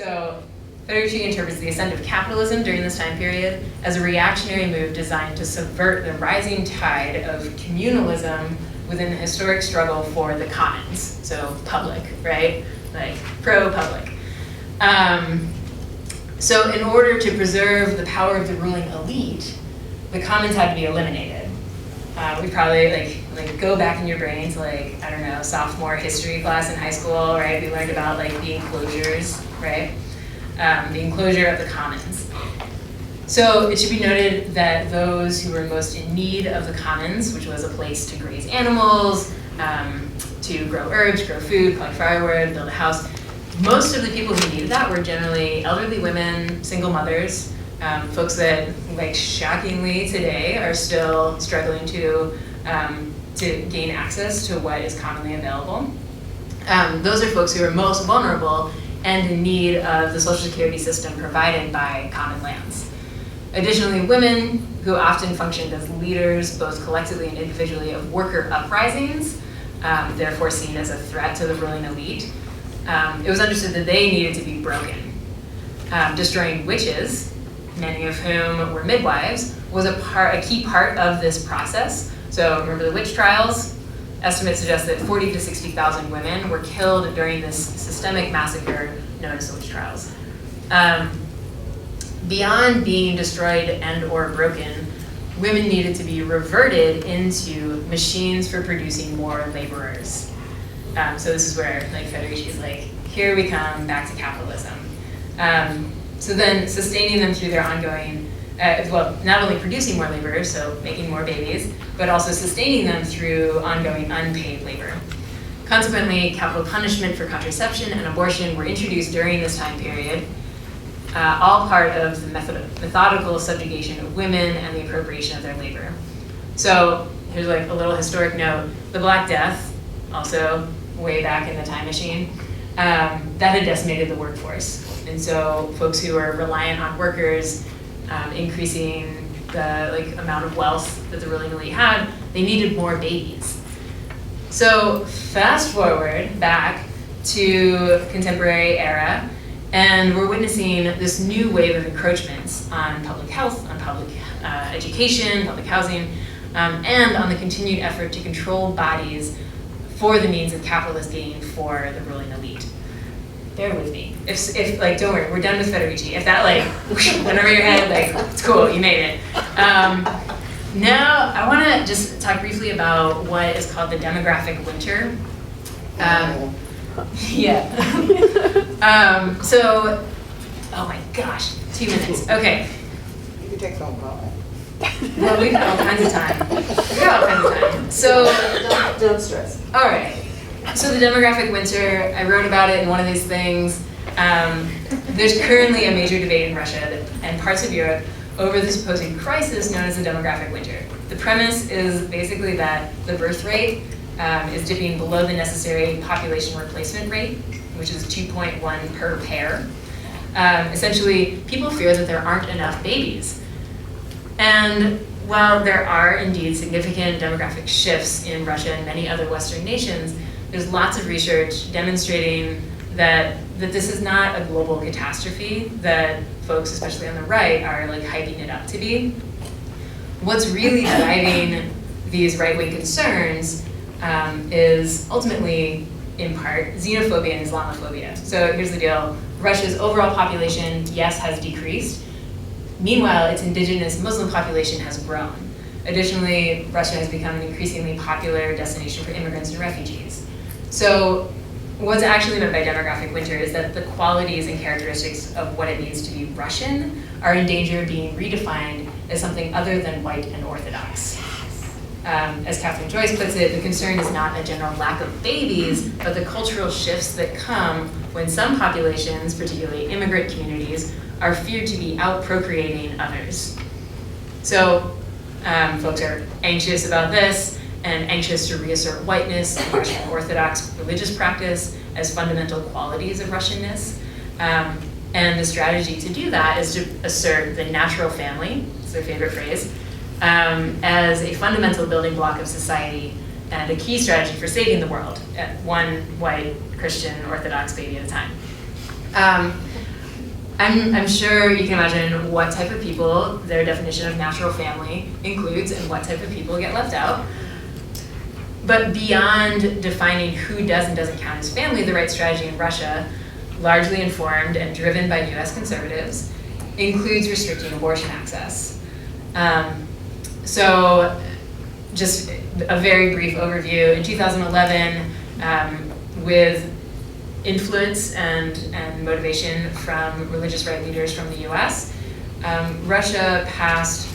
So Federici interprets the ascent of capitalism during this time period as a reactionary move designed to subvert the rising tide of communalism within the historic struggle for the commons, so public, right? Like pro-public. So in order to preserve the power of the ruling elite, the commons had to be eliminated. We probably like go back in your brain to like, I don't know, sophomore history class in high school, right? We learned about like the enclosures, right? The enclosure of the commons. So it should be noted that those who were most in need of the commons, which was a place to graze animals, to grow herbs, grow food, collect firewood, build a house, most of the people who needed that were generally elderly women, single mothers, folks that, like shockingly today, are still struggling to gain access to what is commonly available. Those are folks who are most vulnerable and in need of the social security system provided by common lands. Additionally, women who often functioned as leaders, both collectively and individually, of worker uprisings, therefore seen as a threat to the ruling elite, it was understood that they needed to be broken. Destroying witches, many of whom were midwives, was a key part of this process. So remember the witch trials? Estimates suggest that 40 to 60,000 women were killed during this systemic massacre known as the witch trials. Beyond being destroyed and or broken, women needed to be reverted into machines for producing more laborers. So this is where like Federici's like, here we come back to capitalism. So then sustaining them through their ongoing, well, not only producing more labor, so making more babies, but also sustaining them through ongoing unpaid labor. Consequently, capital punishment for contraception and abortion were introduced during this time period, all part of the methodical subjugation of women and the appropriation of their labor. So here's like a little historic note. The Black Death, also way back in the time machine, that had decimated the workforce. And so folks who are reliant on workers, increasing the amount of wealth that the ruling elite had, they needed more babies. So fast forward back to contemporary era, and we're witnessing this new wave of encroachments on public health, on public education, public housing, and on the continued effort to control bodies for the means of capitalist gain for the ruling elite. Bear with me. If like, don't worry, we're done with Federici. If that like went over your head, like, it's cool, you made it. Now, I want to just talk briefly about what is called the demographic winter. So, oh my gosh, 2 minutes. Okay. You can take phone call. Well, we got all kinds of time. So, Don't stress. all right. So the demographic winter, I wrote about it in one of these things. There's currently a major debate in Russia and parts of Europe over the supposed crisis known as the demographic winter. The premise is basically that the birth rate is dipping below the necessary population replacement rate, which is 2.1 per pair. Essentially, people fear that there aren't enough babies. And while there are indeed significant demographic shifts in Russia and many other Western nations, there's lots of research demonstrating that this is not a global catastrophe that folks, especially on the right, are like hyping it up to be. What's really driving these right-wing concerns is ultimately, in part, xenophobia and Islamophobia. So here's the deal. Russia's overall population, yes, has decreased. Meanwhile, its indigenous Muslim population has grown. Additionally, Russia has become an increasingly popular destination for immigrants and refugees. So what's actually meant by demographic winter is that the qualities and characteristics of what it means to be Russian are in danger of being redefined as something other than white and orthodox. As Catherine Joyce puts it, the concern is not a general lack of babies, but the cultural shifts that come when some populations, particularly immigrant communities, are feared to be out-procreating others. So folks are anxious about this and anxious to reassert whiteness and Russian Orthodox religious practice as fundamental qualities of Russianness. And the strategy to do that is to assert the natural family, it's their favorite phrase, as a fundamental building block of society and a key strategy for saving the world, one white Christian Orthodox baby at a time. I'm sure you can imagine what type of people their definition of natural family includes and what type of people get left out. But beyond defining who does and doesn't count as family, the right strategy in Russia, largely informed and driven by US conservatives, includes restricting abortion access. So just a very brief overview. In 2011, with influence and motivation from religious right leaders from the US, Russia passed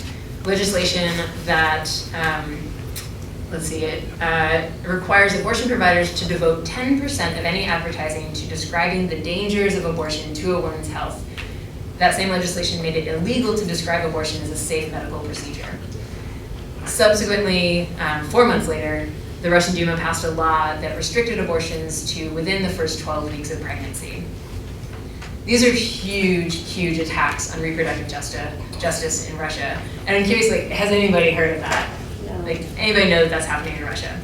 legislation that, requires abortion providers to devote 10% of any advertising to describing the dangers of abortion to a woman's health. That same legislation made it illegal to describe abortion as a safe medical procedure. Subsequently, 4 months later, the Russian Duma passed a law that restricted abortions to within the first 12 weeks of pregnancy. These are huge, huge attacks on reproductive justice in Russia. And I'm curious, has anybody heard of that? No. Anybody know that that's happening in Russia?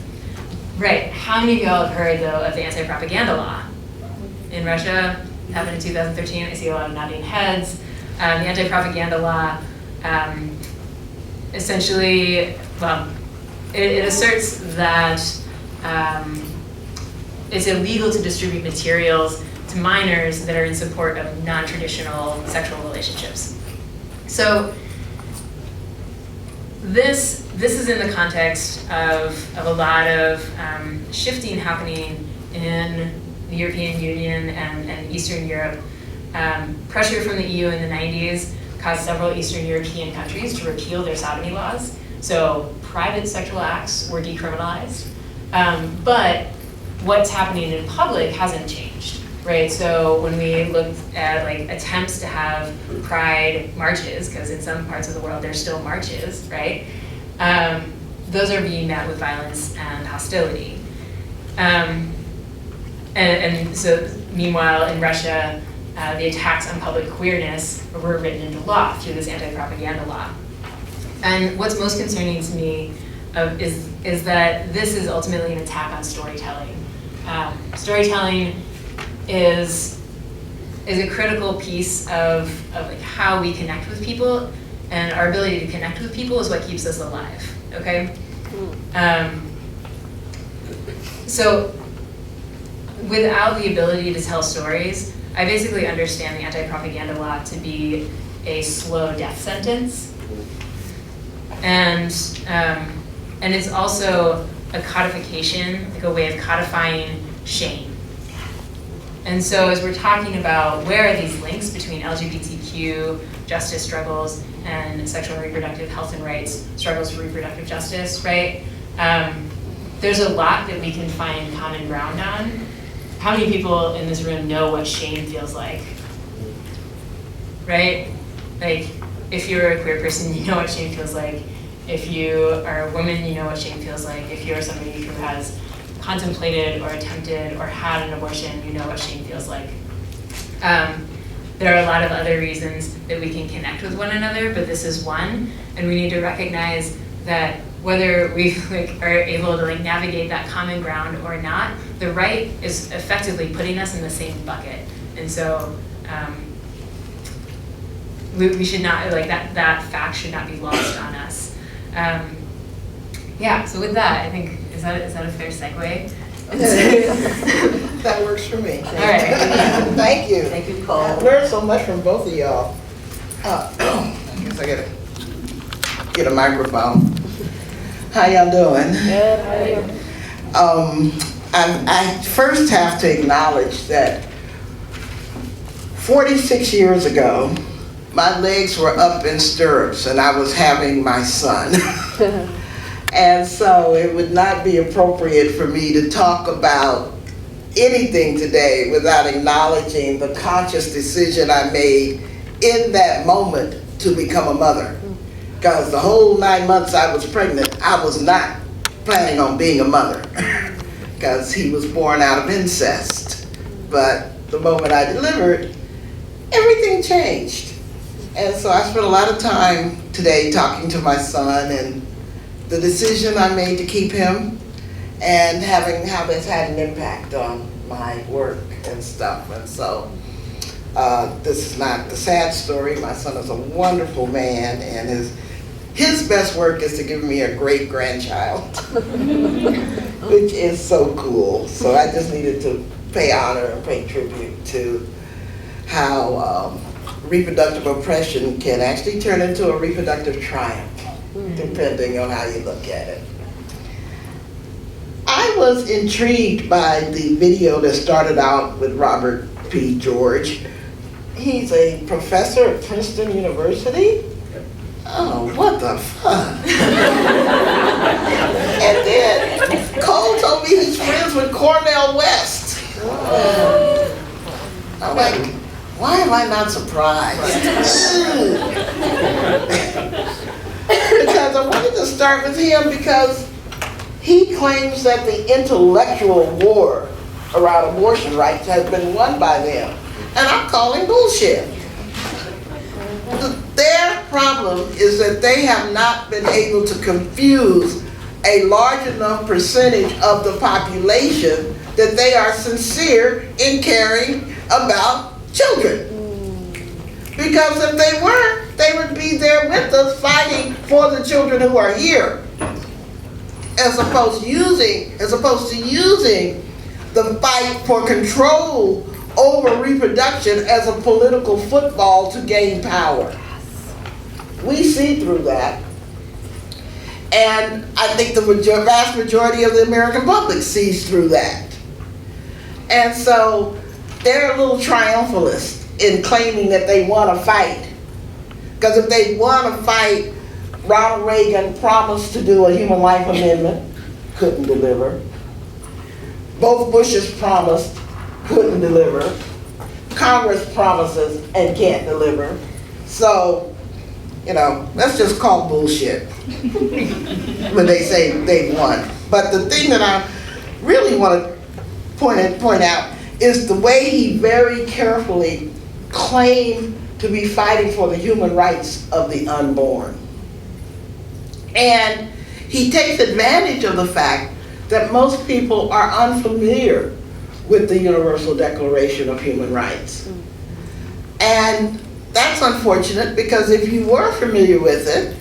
Right, how many of y'all have heard, though, of the anti-propaganda law? In Russia, it happened in 2013, I see a lot of nodding heads. The anti-propaganda law, essentially, it asserts that it's illegal to distribute materials to minors that are in support of non-traditional sexual relationships. So this is in the context of a lot of shifting happening in the European Union and Eastern Europe. Pressure from the EU in the 90s caused several Eastern European countries to repeal their sodomy laws. So private sexual acts were decriminalized. But what's happening in public hasn't changed, right? So when we look at attempts to have pride marches, because in some parts of the world there's still marches, right? Those are being met with violence and hostility. And so meanwhile in Russia, the attacks on public queerness were written into law through this anti-propaganda law. And what's most concerning to me is that this is ultimately an attack on storytelling. Storytelling is a critical piece of how we connect with people, and our ability to connect with people is what keeps us alive, okay? So without the ability to tell stories, I basically understand the anti-propaganda law to be a slow death sentence. And it's also a codification, a way of codifying shame. And so as we're talking about where are these links between LGBTQ justice struggles and sexual and reproductive health and rights, struggles for reproductive justice, right? There's a lot that we can find common ground on. How many people in this room know what shame feels like? Right? If you're a queer person, you know what shame feels like. If you are a woman, you know what shame feels like. If you're somebody who has contemplated or attempted or had an abortion, you know what shame feels like. There are a lot of other reasons that we can connect with one another, but this is one, and we need to recognize that whether we are able to navigate that common ground or not, the right is effectively putting us in the same bucket. And so we should not, that fact should not be lost on us. Yeah, so with that, I think, is that a fair segue? That works for me. All right. Thank you. Thank you, Cole. I've learned so much from both of y'all. I guess I gotta get a microphone. How y'all doing? Good, how are you? I first have to acknowledge that 46 years ago, my legs were up in stirrups and I was having my son. And so it would not be appropriate for me to talk about anything today without acknowledging the conscious decision I made in that moment to become a mother. Because the whole 9 months I was pregnant, I was not planning on being a mother because he was born out of incest. But the moment I delivered, everything changed. And so I spent a lot of time today talking to my son and the decision I made to keep him and how it's had an impact on my work and stuff. And so This is not the sad story. My son is a wonderful man, and his best work is to give me a great grandchild, which is so cool. So I just needed to pay honor and pay tribute to how reproductive oppression can actually turn into a reproductive triumph, depending on how you look at it. I was intrigued by the video that started out with Robert P. George. He's a professor at Princeton University. Oh, what the fuck? And then Cole told me he's friends with Cornel West. I'm like, why am I not surprised? Because I wanted to start with him because he claims that the intellectual war around abortion rights has been won by them. And I'm calling bullshit. Their problem is that they have not been able to confuse a large enough percentage of the population that they are sincere in caring about children. Because if they weren't, they would be there with us fighting for the children who are here. As opposed to using the fight for control over reproduction as a political football to gain power. We see through that. And I think the vast majority of the American public sees through that. And so they're a little triumphalist in claiming that they want to fight. Because if they want to fight, Ronald Reagan promised to do a human life amendment, couldn't deliver. Both Bushes promised, couldn't deliver. Congress promises and can't deliver. So, you know, let's just call bullshit when they say they won. But the thing that I really want to point out is the way he very carefully claimed to be fighting for the human rights of the unborn. And he takes advantage of the fact that most people are unfamiliar with the Universal Declaration of Human Rights. And that's unfortunate because if you were familiar with it,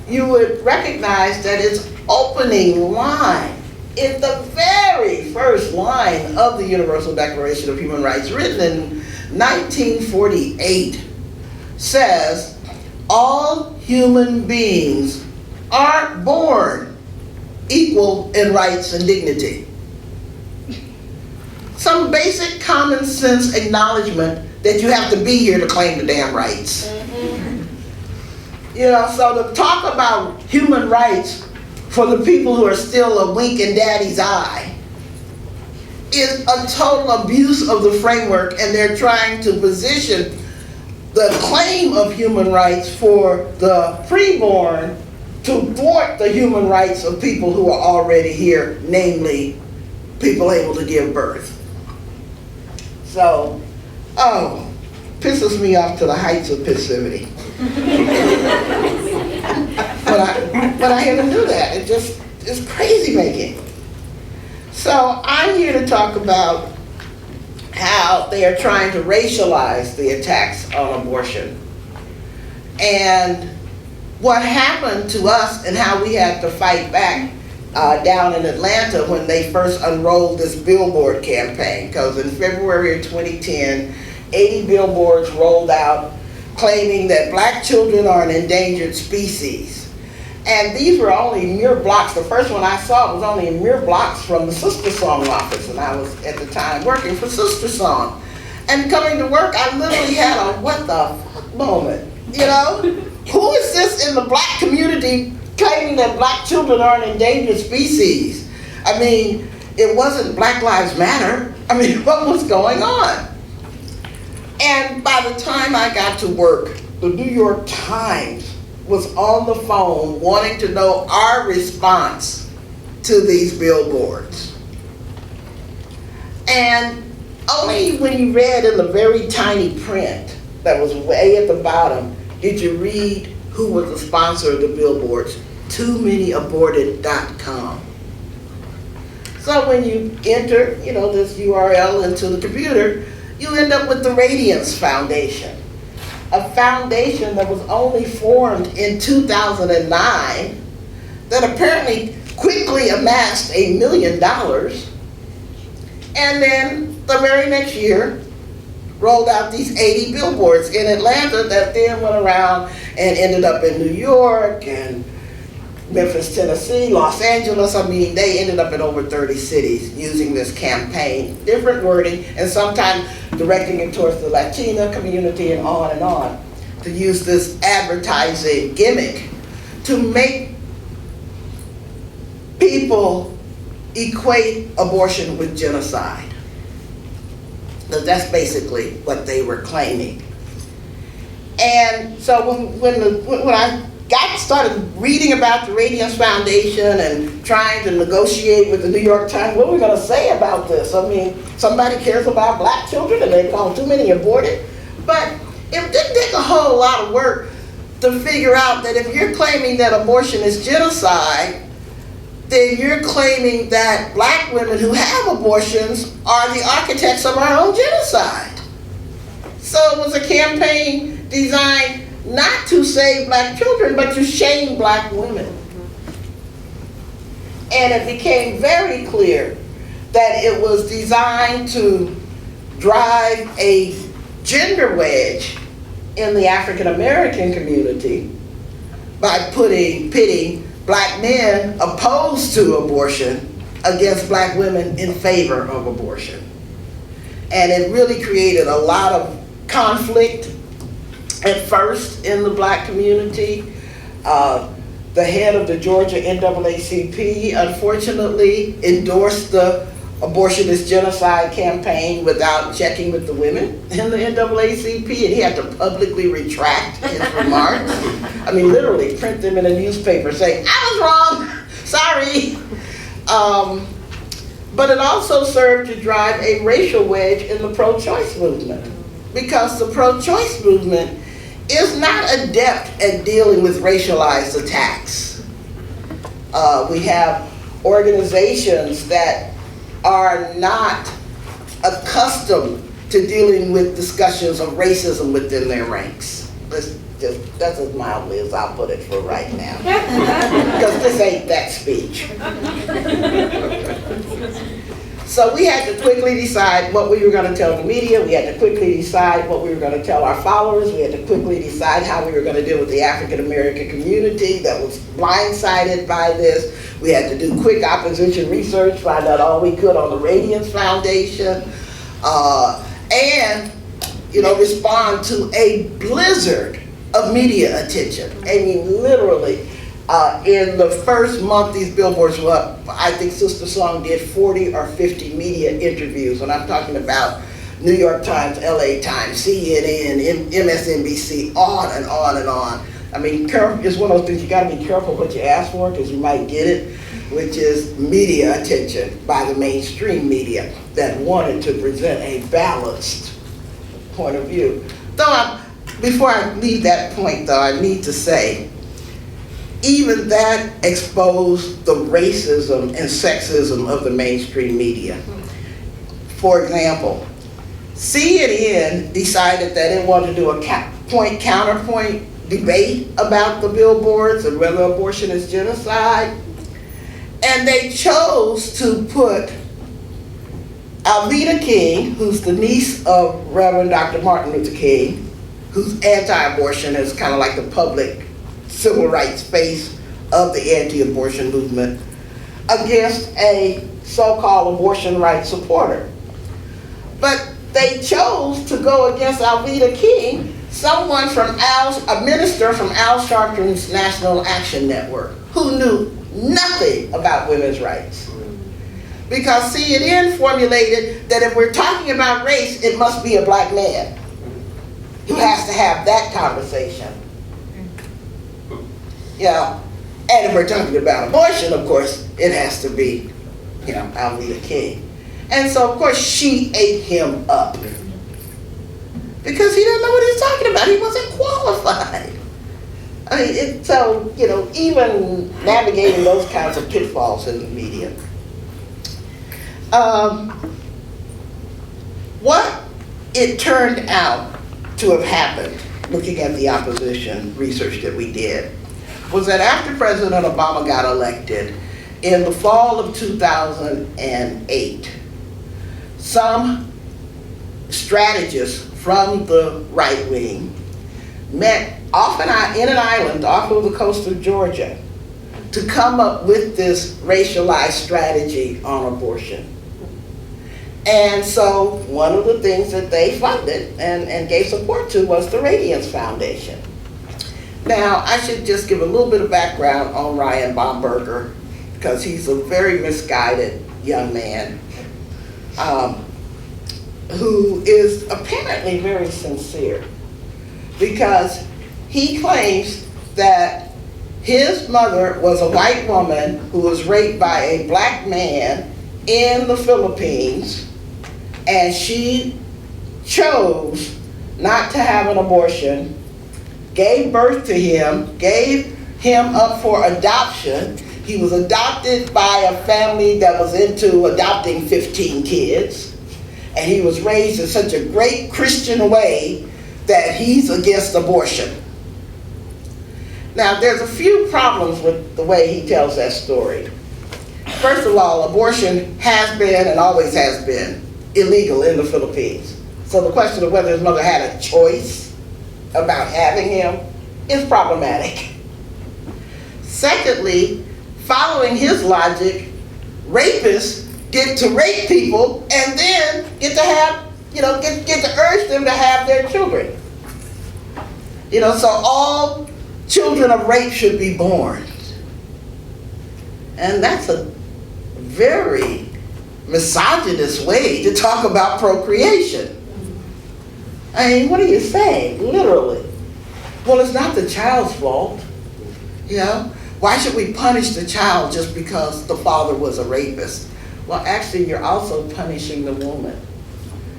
you would recognize that its opening line is the very first line of the Universal Declaration of Human Rights, written in 1948, says, all human beings are born equal in rights and dignity. Some basic common sense acknowledgement that you have to be here to claim the damn rights. You know, so to talk about human rights for the people who are still a wink in daddy's eye is a total abuse of the framework, and they're trying to position the claim of human rights for the preborn to thwart the human rights of people who are already here, namely people able to give birth. So, pisses me off to the heights of passivity. But I hear them do that. It just is crazy making. So I'm here to talk about how they are trying to racialize the attacks on abortion and what happened to us and how we had to fight back down in Atlanta when they first unrolled this billboard campaign. Because in February of 2010, 80 billboards rolled out claiming that black children are an endangered species. And these were only mere blocks. The first one I saw was only mere blocks from the Sister Song office, and I was at the time working for Sister Song. And coming to work, I literally had a what the fuck moment, you know? Who is this in the black community claiming that black children are an endangered species? I mean, it wasn't Black Lives Matter. I mean, what was going on? And by the time I got to work, the New York Times was on the phone wanting to know our response to these billboards. And only when you read in the very tiny print that was way at the bottom did you read who was the sponsor of the billboards, toomanyAborted.com. So when you enter, you know, this URL into the computer, you end up with the Radiance Foundation, a foundation that was only formed in 2009 that apparently quickly amassed $1 million, and then the very next year rolled out these 80 billboards in Atlanta that then went around and ended up in New York and Memphis, Tennessee, Los Angeles. I mean, they ended up in over 30 cities using this campaign, different wording, and sometimes directing it towards the Latina community and on, to use this advertising gimmick to make people equate abortion with genocide. Because that's basically what they were claiming. And so when I started reading about the Radiance Foundation and trying to negotiate with the New York Times, what are we going to say about this? I mean, somebody cares about black children and they found too many aborted. But it didn't take a whole lot of work to figure out that if you're claiming that abortion is genocide, then you're claiming that black women who have abortions are the architects of our own genocide. So it was a campaign designed not to save black children, but to shame black women. And it became very clear that it was designed to drive a gender wedge in the African American community by pitting black men opposed to abortion against black women in favor of abortion. And it really created a lot of conflict at first in the black community. The head of the Georgia NAACP unfortunately endorsed the abortionist genocide campaign without checking with the women in the NAACP, and he had to publicly retract his remarks. I mean, literally print them in a newspaper saying, I was wrong, sorry. But it also served to drive a racial wedge in the pro-choice movement, because the pro-choice movement is not adept at dealing with racialized attacks. We have organizations that are not accustomed to dealing with discussions of racism within their ranks. That's as mildly as I'll put it for right now. Because this ain't that speech. So we had to quickly decide what we were going to tell the media. We had to quickly decide what we were going to tell our followers. We had to quickly decide how we were going to deal with the African American community that was blindsided by this. We had to do quick opposition research, find out all we could on the Radiance Foundation, and respond to a blizzard of media attention. I mean, literally. In the first month these billboards were up, I think Sister Song did 40 or 50 media interviews, and I'm talking about New York Times, LA Times, CNN, MSNBC, on and on and on. I mean, it's one of those things you gotta be careful what you ask for, because you might get it, which is media attention by the mainstream media that wanted to present a balanced point of view. Before I leave that point though, I need to say, even that exposed the racism and sexism of the mainstream media. For example, CNN decided that it wanted to do a point-counterpoint debate about the billboards and whether abortion is genocide. And they chose to put Alveda King, who's the niece of Reverend Dr. Martin Luther King, who's anti-abortion, is kind of like the public civil rights face of the anti-abortion movement, against a so-called abortion rights supporter. But they chose to go against Alveda King, a minister from Al Sharpton's National Action Network, who knew nothing about women's rights. Because CNN formulated that if we're talking about race, it must be a black man who has to have that conversation. And if we're talking about abortion, of course, it has to be, Alveda King. And so, of course, she ate him up. Because he didn't know what he was talking about. He wasn't qualified. I mean, even navigating those kinds of pitfalls in the media. What it turned out to have happened, looking at the opposition research that we did, was that after President Obama got elected, in the fall of 2008, some strategists from the right wing met in an island off of the coast of Georgia to come up with this racialized strategy on abortion. And so one of the things that they funded and gave support to was the Radiance Foundation. Now, I should just give a little bit of background on Ryan Baumberger, because he's a very misguided young man who is apparently very sincere, because he claims that his mother was a white woman who was raped by a black man in the Philippines, and she chose not to have an abortion, gave birth to him, gave him up for adoption. He was adopted by a family that was into adopting 15 kids, and he was raised in such a great Christian way that he's against abortion. Now, there's a few problems with the way he tells that story. First of all, abortion has been and always has been illegal in the Philippines. So the question of whether his mother had a choice about having him is problematic. Secondly, following his logic, rapists get to rape people and then get to have, get to urge them to have their children. So all children of rape should be born. And that's a very misogynist way to talk about procreation. I mean, what are you saying, literally? Well, it's not the child's fault, Why should we punish the child just because the father was a rapist? Well, actually, you're also punishing the woman.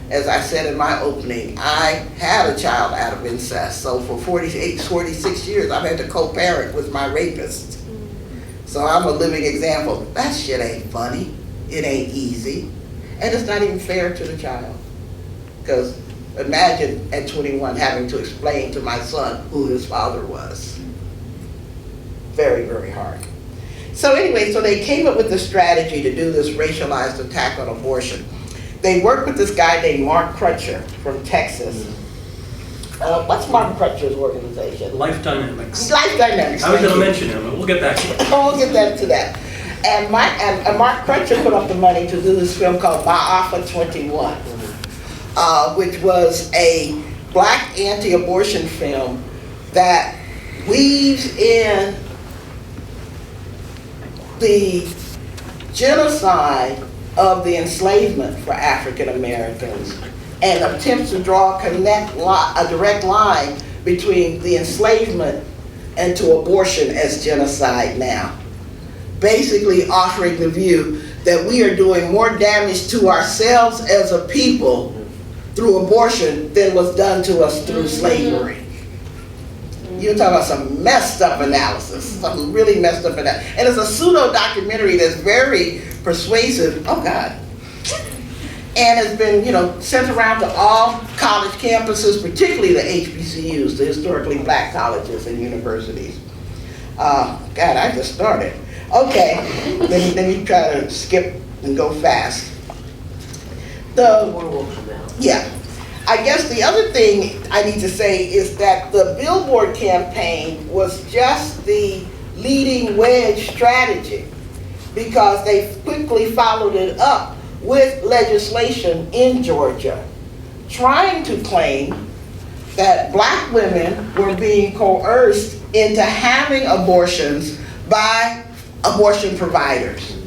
As I said in my opening, I had a child out of incest. So for 46 years, I've had to co-parent with my rapist. So I'm a living example. That shit ain't funny. It ain't easy. And it's not even fair to the child. Because imagine at 21 having to explain to my son who his father was. Very, very hard. So anyway, so they came up with this strategy to do this racialized attack on abortion. They worked with this guy named Mark Crutcher from Texas. What's Mark Crutcher's organization? Life Dynamics. Life Dynamics. I was going to mention him, but we'll get back to it. We'll get back to that. And Mark Crutcher put up the money to do this film called My Alpha 21, which was a black anti-abortion film that weaves in the genocide of the enslavement for African Americans and attempts to draw a direct line between the enslavement and to abortion as genocide now. Basically offering the view that we are doing more damage to ourselves as a people through abortion than was done to us through slavery. You're talking about some messed up analysis, some really messed up analysis. And it's a pseudo documentary that's very persuasive, oh God. And has been, sent around to all college campuses, particularly the HBCUs, the historically black colleges and universities. God, I just started. Okay, let me try to skip and go fast. I guess the other thing I need to say is that the Billboard campaign was just the leading wedge strategy, because they quickly followed it up with legislation in Georgia trying to claim that black women were being coerced into having abortions by abortion providers.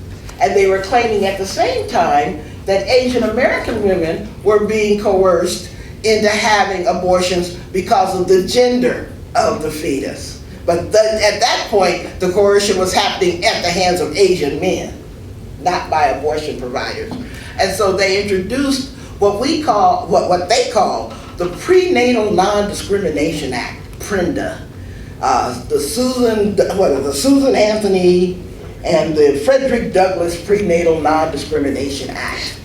And they were claiming at the same time that Asian American women were being coerced into having abortions because of the gender of the fetus. But at that point, the coercion was happening at the hands of Asian men, not by abortion providers. And so they introduced what they call the Prenatal Non-Discrimination Act, PRENDA. The Susan Anthony and the Frederick Douglass Prenatal Non-Discrimination Act.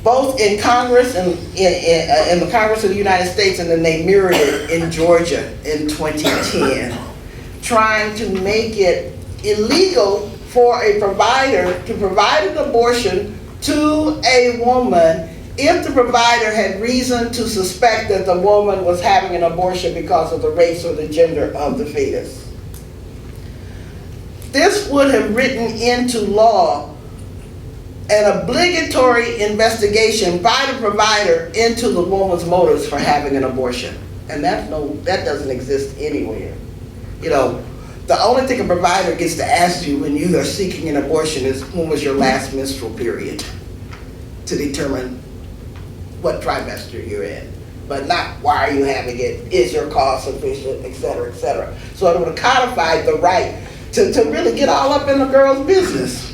both in Congress and in the Congress of the United States, and then they mirrored it in Georgia in 2010, trying to make it illegal for a provider to provide an abortion to a woman if the provider had reason to suspect that the woman was having an abortion because of the race or the gender of the fetus. This would have written into law an obligatory investigation by the provider into the woman's motives for having an abortion. And that doesn't exist anywhere. You know, the only thing a provider gets to ask you when you are seeking an abortion is when was your last menstrual period, to determine what trimester you're in. But not why are you having it, is your cause sufficient, et cetera, et cetera. So it would have codified the right to really get all up in the girl's business.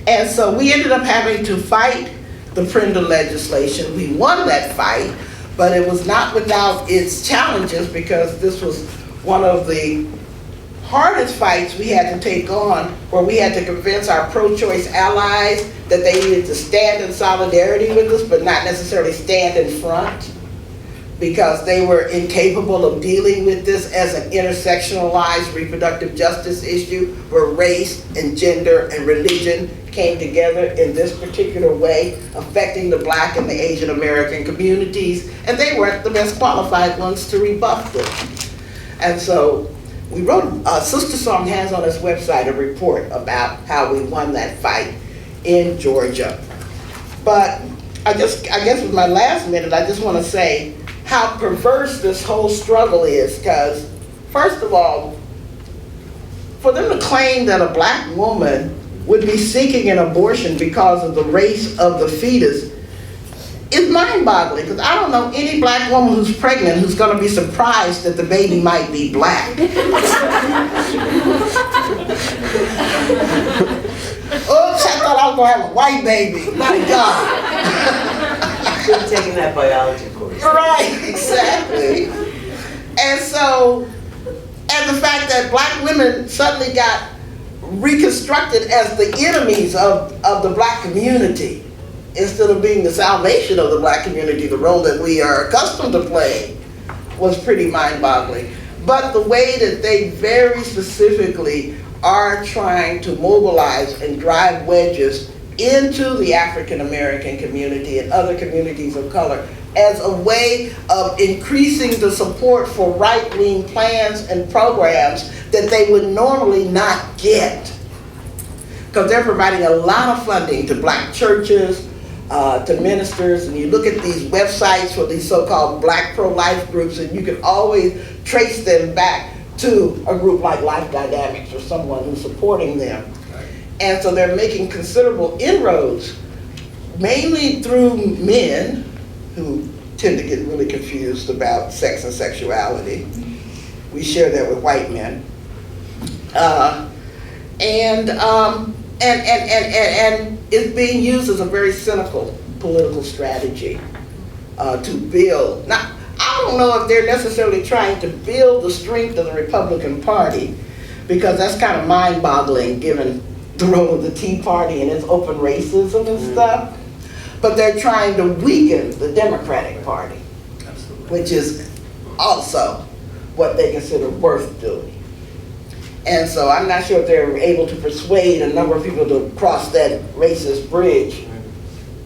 And so we ended up having to fight the Prender legislation. We won that fight, but it was not without its challenges, because this was one of the hardest fights we had to take on, where we had to convince our pro-choice allies that they needed to stand in solidarity with us, but not necessarily stand in front, because they were incapable of dealing with this as an intersectionalized reproductive justice issue, where race and gender and religion came together in this particular way, affecting the Black and the Asian American communities, and they weren't the best qualified ones to rebuff them. And so we wrote, Sister Song has on his website a report about how we won that fight in Georgia. But I guess with my last minute, I just want to say how perverse this whole struggle is, because first of all, for them to claim that a Black woman would be seeking an abortion because of the race of the fetus is mind-boggling, because I don't know any Black woman who's pregnant who's going to be surprised that the baby might be Black. Oops, I thought I was going to have a white baby. My God. Should have taken that biology course. Right, exactly. And so, and the fact that Black women suddenly got reconstructed as the enemies of the Black community, instead of being the salvation of the Black community, the role that we are accustomed to play, was pretty mind-boggling. But the way that they very specifically are trying to mobilize and drive wedges into the African American community and other communities of color as a way of increasing the support for right-wing plans and programs that they would normally not get. Because they're providing a lot of funding to Black churches, to ministers, and you look at these websites for these so-called Black pro-life groups, and you can always trace them back to a group like Life Dynamics or someone who's supporting them. And so they're making considerable inroads, mainly through men who tend to get really confused about sex and sexuality. We share that with white men. And it's being used as a very cynical political strategy to build. Now, I don't know if they're necessarily trying to build the strength of the Republican Party, because that's kind of mind-boggling given the role of the Tea Party and its open racism and stuff. But they're trying to weaken the Democratic Party, which is also what they consider worth doing. And so I'm not sure if they're able to persuade a number of people to cross that racist bridge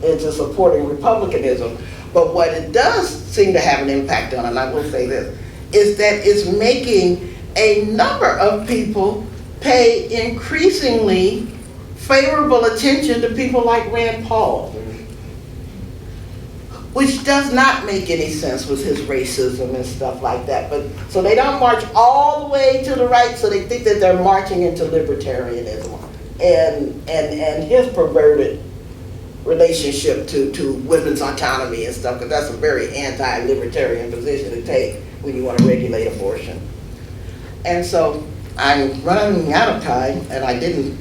into supporting republicanism. But what it does seem to have an impact on, and I will say this, is that it's making a number of people pay increasingly favorable attention to people like Rand Paul, which does not make any sense with his racism and stuff like that. But so they don't march all the way to the right, so they think that they're marching into libertarianism and his perverted relationship to women's autonomy and stuff, because that's a very anti-libertarian position to take when you want to regulate abortion. And so I'm running out of time, and I didn't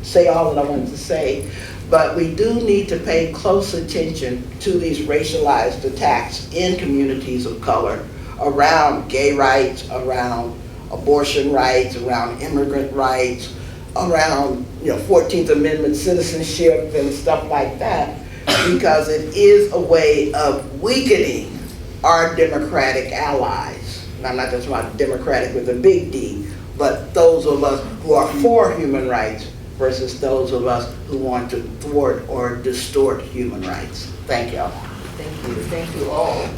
say all that I wanted to say, but we do need to pay close attention to these racialized attacks in communities of color around gay rights, around abortion rights, around immigrant rights, around 14th Amendment citizenship and stuff like that, because it is a way of weakening our democratic allies. And I'm not just about democratic with a big D, but those of us who are for human rights versus those of us who want to thwart or distort human rights. Thank y'all. Thank you all.